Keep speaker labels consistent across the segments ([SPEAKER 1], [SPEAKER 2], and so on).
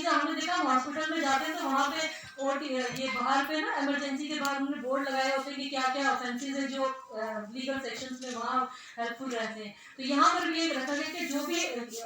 [SPEAKER 1] जैसे हमने देखा हॉस्पिटल में जाते हैं तो वहाँ पे और ये बाहर पे ना इमरजेंसी के बाद उन्होंने बोर्ड लगाए होते हैं कि क्या क्या ऑफेंसेस है जो लीगल सेक्शंस में वहाँ हेल्पफुल रहते हैं। तो यहाँ पर भी ये रखा गया कि जो भी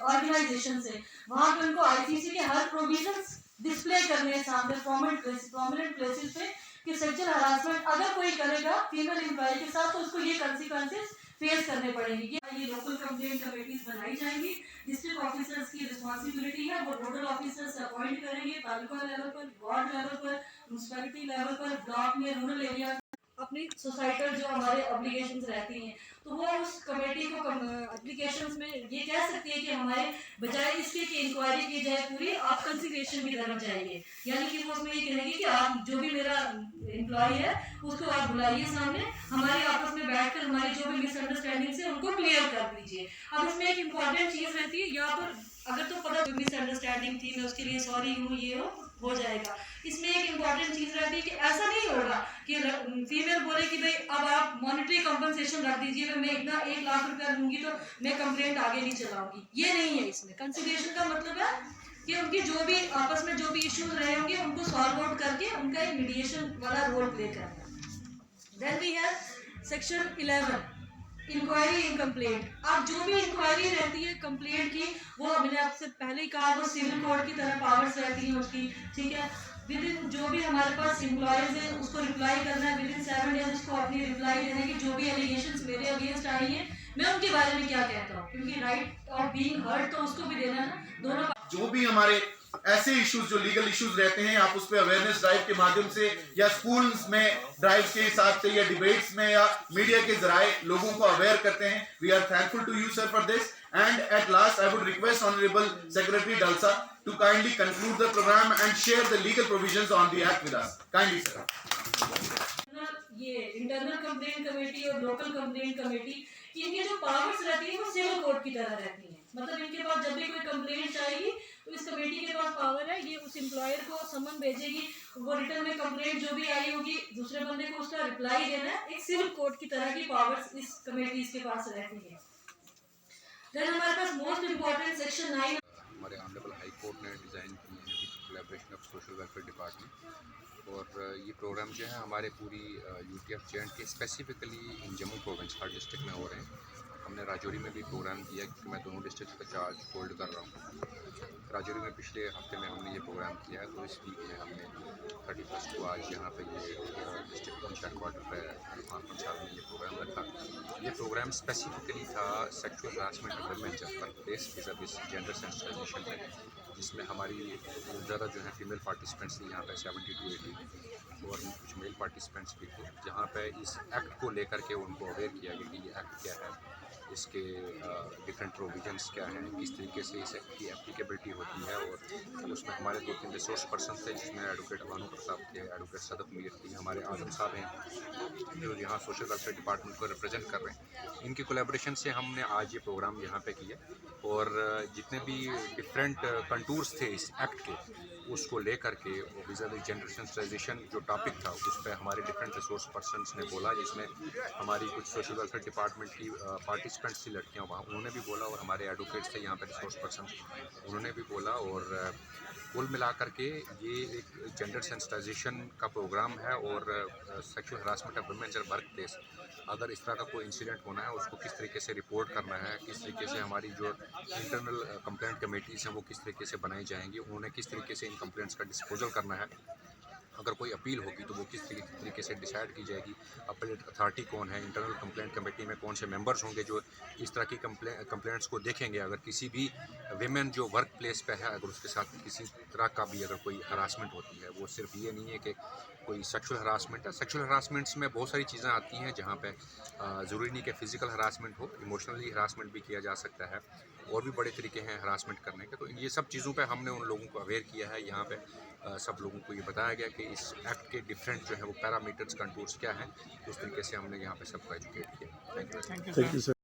[SPEAKER 1] ऑर्गेनाइजेशन है वहाँ पे उनको आईसीसी के हर प्रोविजन डिस्प्ले करने हैं सामने प्रोमिनेंट प्लेसेस पे कि सेक्सुअल हरासमेंट अगर कोई करेगा फीमेल एम्प्लॉय के साथ तो उसको ये कंसिक्वेंसेस फेस करने पड़ेंगे। ये लोकल कंप्लेंट कमेटीज बनाई जाएंगी। डिस्ट्रिक्ट ऑफिसर्स की रिस्पांसिबिलिटी है, वो नोडल ऑफिसर्स अपॉइंट करेंगे तालुका लेवल पर, वार्ड लेवल पर, म्युनिसिपैलिटी लेवल पर, ब्लॉक में, रूरल एरिया अपनी सोसाइटल जो हमारे ऑब्लिगेशंस रहती हैं तो वो उस कमेटी को एप्लीकेशंस में ये कह सकती है कि हमारे बजाय इसके कि इंक्वायरी की जाए पूरी, आप कंसिडरेशन की तरफ जाइए। यानी कि वो उसमें ये कहेंगे कि आप जो भी मेरा एम्प्लॉय है उसको आप बुलाइए सामने, हमारे आपस में बैठकर हमारी जो भी मिसअंडरस्टैंडिंग है उनको क्लियर कर दीजिए। अब इसमें एक इम्पॉर्टेंट चीज रहती है, यहाँ पर अगर तो पता मिसअंडरस्टैंडिंग थी मैं उसके लिए सॉरी हूँ, ये हो जाएगा। इसमें एक इम्पॉर्टेंट चीज रहती है कि ऐसा नहीं होगा कि फीमेल बोले कि भाई अब आप मॉनिटरी कंपनसेशन रख दीजिए, मैं इतना 1 लाख रुपया लूंगी तो मैं कंप्लेंट आगे नहीं चलाऊंगी, ये नहीं है। इसमें कंसिडरेशन का मतलब है कि उनकी जो भी आपस में जो भी इश्यूज रहे होंगे उनको सॉल्व आउट करके उनका एक मीडिएशन वाला रोल प्ले करना। Then we have section 11 inquiry in complaint. अब जो भी इंक्वायरी रहती है कंप्लेंट की, वो मैंने आपसे पहले ही कहा वो सिविल कोर्ट की तरह पावर्स रहती हैं उसकी, ठीक है। विद इन जो भी हमारे पास एम्प्लॉयज है उसको रिप्लाई करना है, विद इन 7 डेज उसको अपनी रिप्लाई देना है कि जो भी एलिगेशंस मेरे अगेंस्ट आई हैं मैं उनके बारे में क्या कहता हूँ, क्योंकि राइट ऑफ बीइंग हर्ड तो उसको भी देना ना। दोनों
[SPEAKER 2] जो भी हमारे ऐसे इश्यूज जो लीगल इश्यूज रहते हैं आप उस पर अवेयरनेस ड्राइव के माध्यम से या स्कूल्स में ड्राइव के हिसाब से या डिबेट्स में या मीडिया के जराए लोगों को अवेयर करते हैं। We are thankful to you sir for this and at last I would request honourable secretary DLSA to kindly conclude the programme and share the legal provisions on the act with us kindly sir.
[SPEAKER 1] ये internal complaint committee और local complaint committee इनकी जो powers रहती है वो civil court की तरह रहती है। मतलब इनके पास जब भी कोई कंप्लेंट आएगी तो इस कमेटी के पास पावर है, ये उस एम्प्लॉयर को समन भेजेगी, वो रिटर्न में कंप्लेंट जो भी आई होगी दूसरे बंदे को उसका रिप्लाई देना है। एक सिविल कोर्ट की तरह की पावर्स इस कमेटी के पास रहती है। देन हमारे पास मोस्ट इंपॉर्टेंट सेक्शन 9
[SPEAKER 3] हमारे ऑनरेबल हाई कोर्ट ने डिज़ाइन किए हैं with collaboration of social welfare department. और ये प्रोग्राम जो है हमारे पूरी यूटीएफ जेएंड के specifically in Jammu province her district में हो रहे हैं। हमने राजौरी में भी प्रोग्राम किया क्योंकि मैं दोनों डिस्ट्रिक्ट का चार्ज होल्ड कर रहा हूँ। राजौरी में पिछले हफ्ते में हमने ये प्रोग्राम किया है, तो इस वीक में हमने 31 को आज यहाँ पे ये डिस्ट्रिक्ट पंच हेडक्वार्टर पर इरफान साहब ने ये प्रोग्राम रखा। ये प्रोग्राम स्पेसिफिकली था सेक्सुअल हरासमेंट ऑफ वुमेन जब वर्कप्लेस विज़ जेंडर सेंसिटाइजेशन है, जिसमें हमारी ज़्यादा जो है फीमेल पार्टिसिपेंट्स थी यहाँ पे 70 to 80 और कुछ मेल पार्टिसिपेंट्स भी थे, जहाँ पे इस एक्ट को लेकर के उनको अवेयर किया गया कि ये एक्ट क्या है, इसके डिफरेंट प्रोविजंस क्या हैं, किस तरीके से इस एक्ट की एप्लीकेबिलिटी होती है। और उसमें हमारे 2-3 रिसोर्स पर्सन थे जिसमें एडवोकेट भानु प्रताप थे, एडवोकेट सदफ मीर थी, हमारे आजम साहब हैं जो यहाँ सोशल वेलफेयर डिपार्टमेंट को रिप्रेजेंट कर रहे हैं। इनके कोलैबोरेशन से हमने आज ये प्रोग्राम यहाँ पे किया और जितने भी डिफरेंट कंटूर्स थे इस एक्ट के उसको ले करके विज़ुअल जेंडर सेंसिटाइजेशन जो टॉपिक था उस पर हमारे डिफरेंट रिसोर्स पर्सनस ने बोला, जिसमें हमारी कुछ सोशल वेलफेयर डिपार्टमेंट की पार्टिसिपेंट्स थी लड़कियां, वहाँ उन्होंने भी बोला और हमारे एडवोकेट्स थे यहाँ पे रिसोर्स पर्सन उन्होंने भी बोला। और कुल मिला करके ये एक जेंडर सेंसिटाइजेशन का प्रोग्राम है और sexual harassment of women at work place, अगर इस तरह का कोई इंसिडेंट होना है उसको किस तरीके से रिपोर्ट करना है, किस तरीके से हमारी जो इंटरनल कंप्लेंट कमेटीज़ हैं वो किस तरीके से बनाई जाएंगी, उन्होंने किस तरीके से इन कंप्लेंट्स का डिस्पोजल करना है, अगर कोई अपील होगी तो वो किस तरीके से डिसाइड की जाएगी, अपीलेट अथॉरिटी कौन है, इंटरनल कंप्लेंट कमेटी में कौन से मेंबर्स होंगे जो इस तरह की कंप्लेंट्स को देखेंगे। अगर किसी भी विमेन जो वर्क प्लेस पे है अगर उसके साथ किसी तरह का भी अगर कोई हरासमेंट होती है, वो सिर्फ ये नहीं है कि कोई सेक्सुअल हरासमेंट है, सेक्सुअल हरासमेंट्स में बहुत सारी चीज़ें आती हैं जहाँ पे ज़रूरी नहीं कि फ़िज़िकल हरासमेंट हो, इमोशनली हरासमेंट भी किया जा सकता है और भी बड़े तरीके हैं हरासमेंट करने के। तो ये सब चीज़ों पे हमने उन लोगों को अवेयर किया है, यहाँ पे सब लोगों को ये बताया गया कि इस एक्ट के डिफरेंट जो है वो पैरामीटर्स कंटूर्स क्या हैं, उस तरीके से हमने यहाँ पे सबको एजुकेट किया। Thank you.